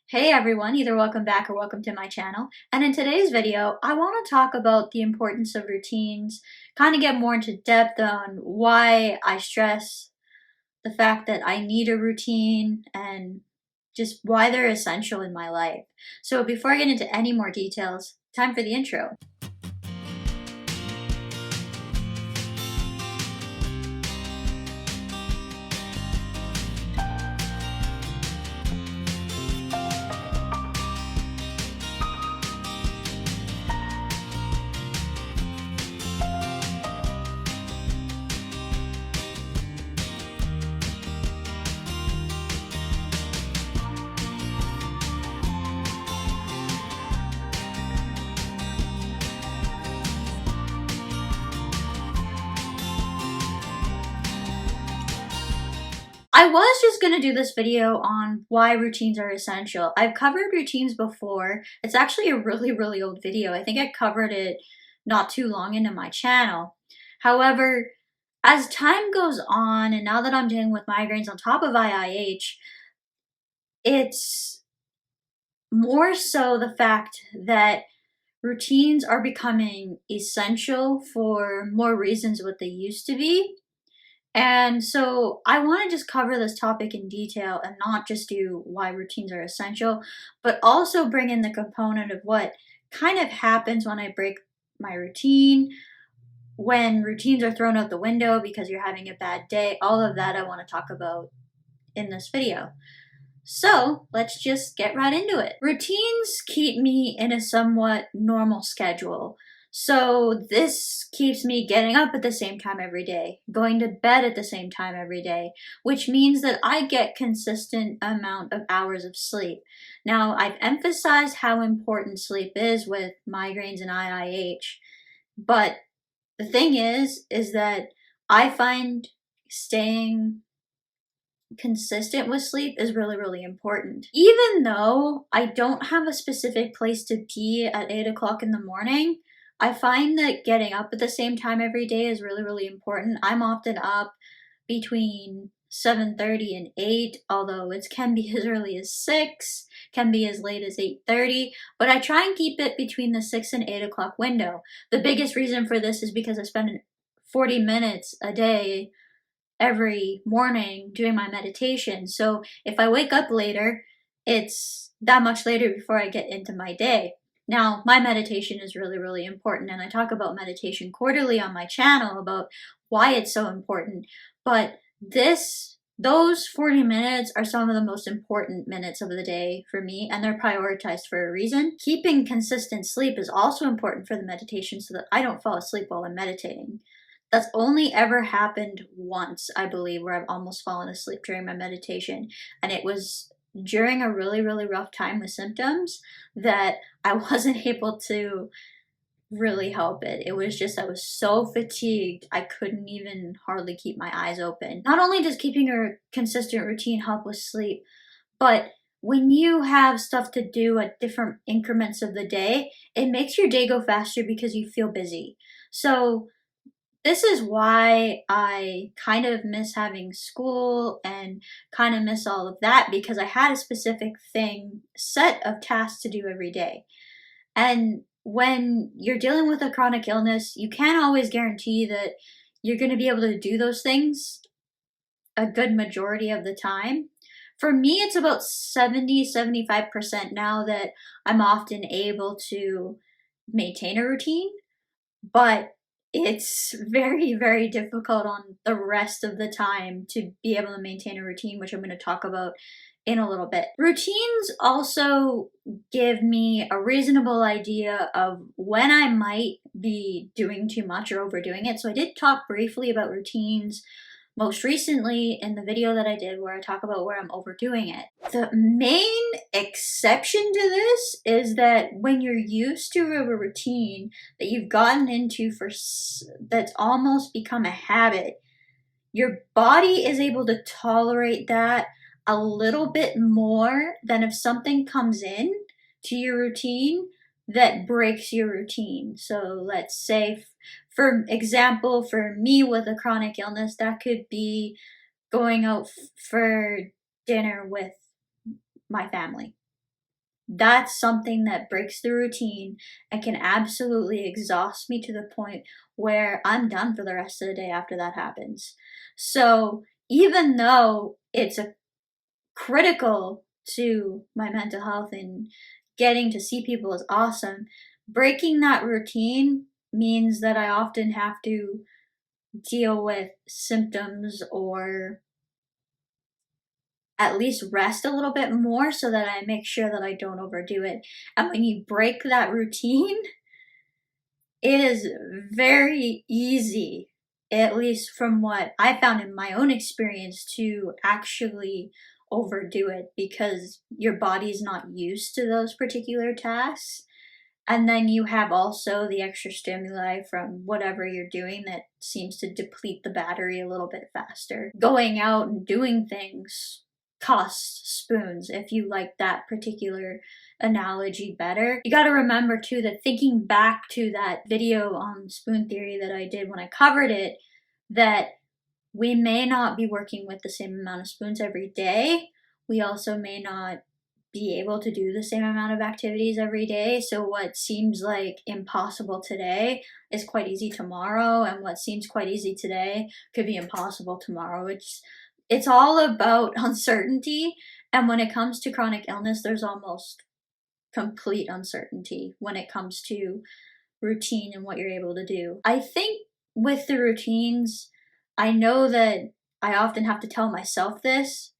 Hey everyone, either welcome back or welcome to my channel. And in today's video, I want to talk about the importance of routines, kind of get more into depth on why I stress the fact that I need a routine and just why they're essential in my life. So before I get into any more details, time for the intro. I was just going to do this video on why routines are essential. I've covered routines before. It's actually a really old video. I think I covered it not too long into my channel. However, as time goes on, and now that I'm dealing with migraines on top of IIH, it's more so the fact that routines are becoming essential for more reasons what they used to be. And so I want to just cover this topic in detail and not just do why routines are essential, but also bring in the component of what kind of happens when I break my routine, when routines are thrown out the window because you're having a bad day. All of that I want to talk about in this video. So let's just get right into it. Routines keep me in a somewhat normal schedule. So this keeps me getting up at the same time every day, going to bed at the same time every day, which means that I get consistent amount of hours of sleep. Now, I've emphasized how important sleep is with migraines and IIH, but the thing is that I find staying consistent with sleep is really important. Even though I don't have a specific place to be at 8 o'clock in the morning, I find that getting up at the same time every day is really important. I'm often up between 7:30 and 8, although it can be as early as 6, can be as late as 8:30, but I try and keep it between the 6 and 8 o'clock window. The biggest reason for this is because I spend 40 minutes a day every morning doing my meditation. So if I wake up later, it's that much later before I get into my day. Now, my meditation is really important, and I talk about meditation quarterly on my channel about why it's so important. But those 40 minutes are some of the most important minutes of the day for me, and they're prioritized for a reason. Keeping consistent sleep is also important for the meditation so that I don't fall asleep while I'm meditating. That's only ever happened once, I believe, where I've almost fallen asleep during my meditation. And it was during a really rough time with symptoms that I wasn't able to really help it. It was just, I was so fatigued, I couldn't even hardly keep my eyes open. Not only does keeping a consistent routine help with sleep, but when you have stuff to do at different increments of the day, it makes your day go faster because you feel busy. So this is why I kind of miss having school and kind of miss all of that, because I had a specific set of tasks to do every day. And when you're dealing with a chronic illness, you can't always guarantee that you're going to be able to do those things a good majority of the time. For me, it's about 70-75% now that I'm often able to maintain a routine, but it's very difficult on the rest of the time to be able to maintain a routine, which I'm going to talk about in a little bit. Routines also give me a reasonable idea of when I might be doing too much or overdoing it. So I did talk briefly about routines most recently in the video that I did where I talk about where I'm overdoing it. The main exception to this is that when you're used to a routine that you've gotten into that's almost become a habit, your body is able to tolerate that a little bit more than if something comes in to your routine that breaks your routine. So let's say, for example, for me with a chronic illness, that could be going out for dinner with my family. that's something that breaks the routine and can absolutely exhaust me to the point where I'm done for the rest of the day after that happens. So even though it's a critical to my mental health and getting to see people is awesome, breaking that routine means that I often have to deal with symptoms or at least rest a little bit more so that I make sure that I don't overdo it. And when you break that routine, it is very easy, at least from what I found in my own experience, to actually overdo it because your body's not used to those particular tasks. And then you have also the extra stimuli from whatever you're doing that seems to deplete the battery a little bit faster. Going out and doing things costs spoons, if you like that particular analogy better. You gotta remember too that thinking back to that video on spoon theory that I did when I covered it, that we may not be working with the same amount of spoons every day. We also may not be able to do the same amount of activities every day. So what seems like impossible today is quite easy tomorrow, and what seems quite easy today could be impossible tomorrow. It's all about uncertainty, and when it comes to chronic illness, there's almost complete uncertainty when it comes to routine and what you're able to do. I think with the routines, I know that I often have to tell myself this,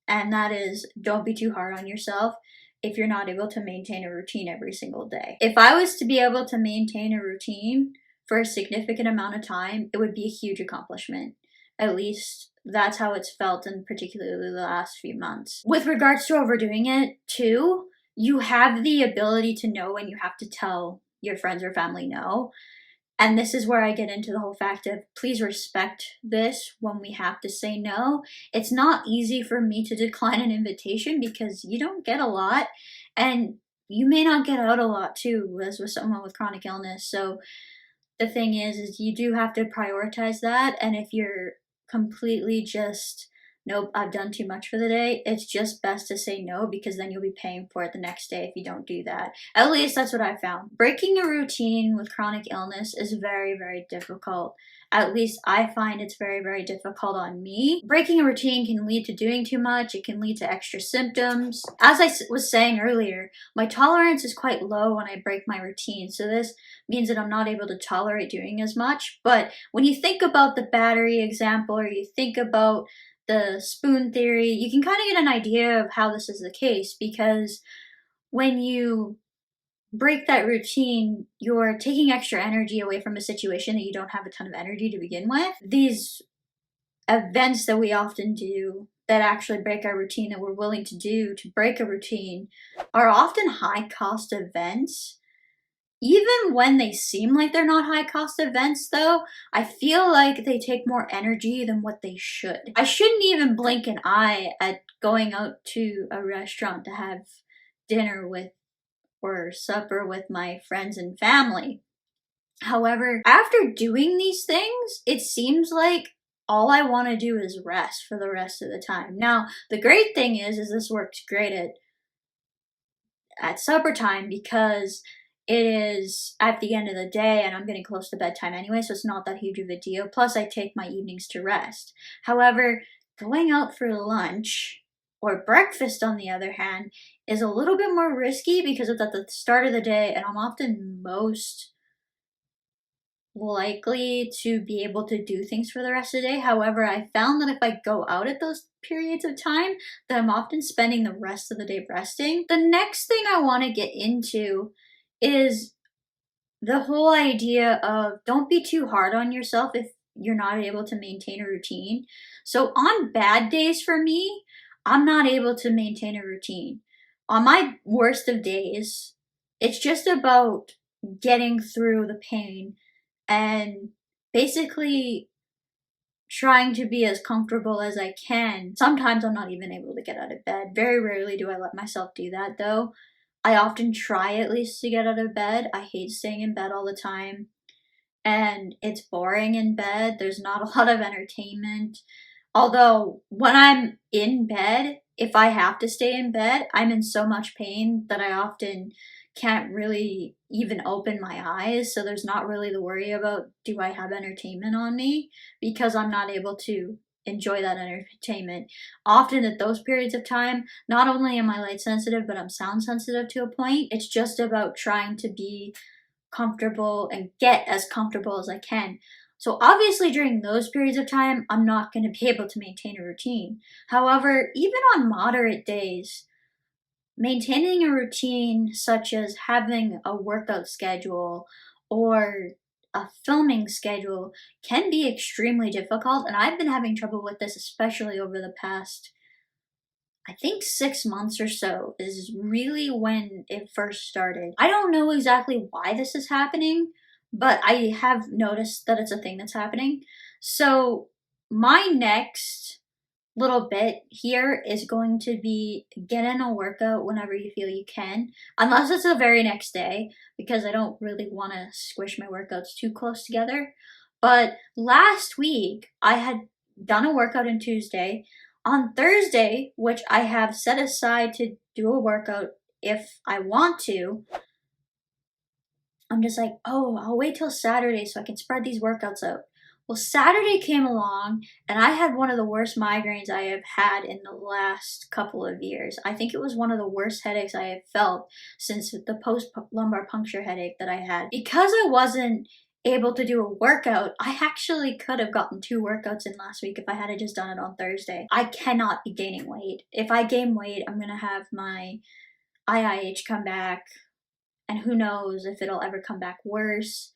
and that is don't be too hard on yourself if you're not able to maintain a routine every single day. If I was to be able to maintain a routine for a significant amount of time, it would be a huge accomplishment. At least that's how it's felt in particularly the last few months. With regards to overdoing it too, you have the ability to know when you have to tell your friends or family no. And this is where I get into the whole fact of please respect this when we have to say no. It's not easy for me to decline an invitation because you don't get a lot, and you may not get out a lot too, as with someone with chronic illness. So the thing is you do have to prioritize that. And if you're completely just, nope, I've done too much for the day, it's just best to say no, because then you'll be paying for it the next day if you don't do that. At least that's what I found. Breaking a routine with chronic illness is very, very difficult. At least I find it's very, very difficult on me. Breaking a routine can lead to doing too much. It can lead to extra symptoms. As I was saying earlier, my tolerance is quite low when I break my routine. So this means that I'm not able to tolerate doing as much. But when you think about the battery example, or you think about the spoon theory, you can kind of get an idea of how this is the case, because when you break that routine, you're taking extra energy away from a situation that you don't have a ton of energy to begin with. These events that we often do that actually break our routine, that we're willing to do to break a routine, are often high cost events. Even when they seem like they're not high cost events though, I feel like they take more energy than what they should. I shouldn't even blink an eye at going out to a restaurant to have dinner with or supper with my friends and family. However, after doing these things, it seems like all I want to do is rest for the rest of the time. Now, the great thing is this works great at supper time, because it is at the end of the day and I'm getting close to bedtime anyway, so it's not that huge of a deal. Plus, I take my evenings to rest. However, going out for lunch or breakfast, on the other hand, is a little bit more risky because it's at the start of the day and I'm often most likely to be able to do things for the rest of the day. However, I found that if I go out at those periods of time, that I'm often spending the rest of the day resting. The next thing I want to get into is the whole idea of don't be too hard on yourself if you're not able to maintain a routine. So on bad days for me, I'm not able to maintain a routine. On my worst of days, it's just about getting through the pain and basically trying to be as comfortable as I can. Sometimes I'm not even able to get out of bed. Very rarely do I let myself do that though. I often try at least to get out of bed. I hate staying in bed all the time. And it's boring in bed. There's not a lot of entertainment. Although when I'm in bed, if I have to stay in bed, I'm in so much pain that I often can't really even open my eyes. So there's not really the worry about, do I have entertainment on me? Because I'm not able to enjoy that entertainment. Often at those periods of time, not only am I light sensitive, but I'm sound sensitive to a point. It's just about trying to be comfortable and get as comfortable as I can. So obviously during those periods of time, I'm not going to be able to maintain a routine. However, even on moderate days, maintaining a routine such as having a workout schedule or a filming schedule can be extremely difficult, and I've been having trouble with this especially over the past, I think, 6 months or so is really when it first started. I don't know exactly why this is happening, but I have noticed that it's a thing that's happening. So my next little bit here is going to be get in a workout whenever you feel you can, unless it's the very next day, because I don't really want to squish my workouts too close together. But last week, I had done a workout on Tuesday. On Thursday, which I have set aside to do a workout if I want to, I'm just like, oh, I'll wait till Saturday so I can spread these workouts out. Well, Saturday came along and I had one of the worst migraines I have had in the last couple of years. I think it was one of the worst headaches I have felt since the post lumbar puncture headache that I had. Because I wasn't able to do a workout, I actually could have gotten 2 workouts in last week if I had just done it on Thursday. I cannot be gaining weight. If I gain weight, I'm going to have my IIH come back, and who knows if it'll ever come back worse.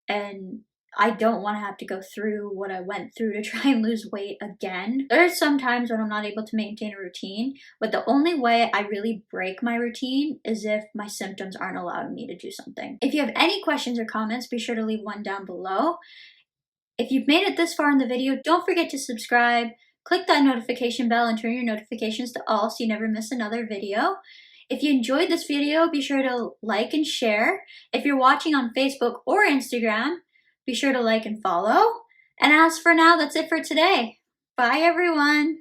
And I don't want to have to go through what I went through to try and lose weight again. There are some times when I'm not able to maintain a routine, but the only way I really break my routine is if my symptoms aren't allowing me to do something. If you have any questions or comments, be sure to leave one down below. If you've made it this far in the video, don't forget to subscribe, click that notification bell, and turn your notifications to all so you never miss another video. If you enjoyed this video, be sure to like and share. If you're watching on Facebook or Instagram, be sure to like and follow. And as for now, that's it for today. Bye, everyone.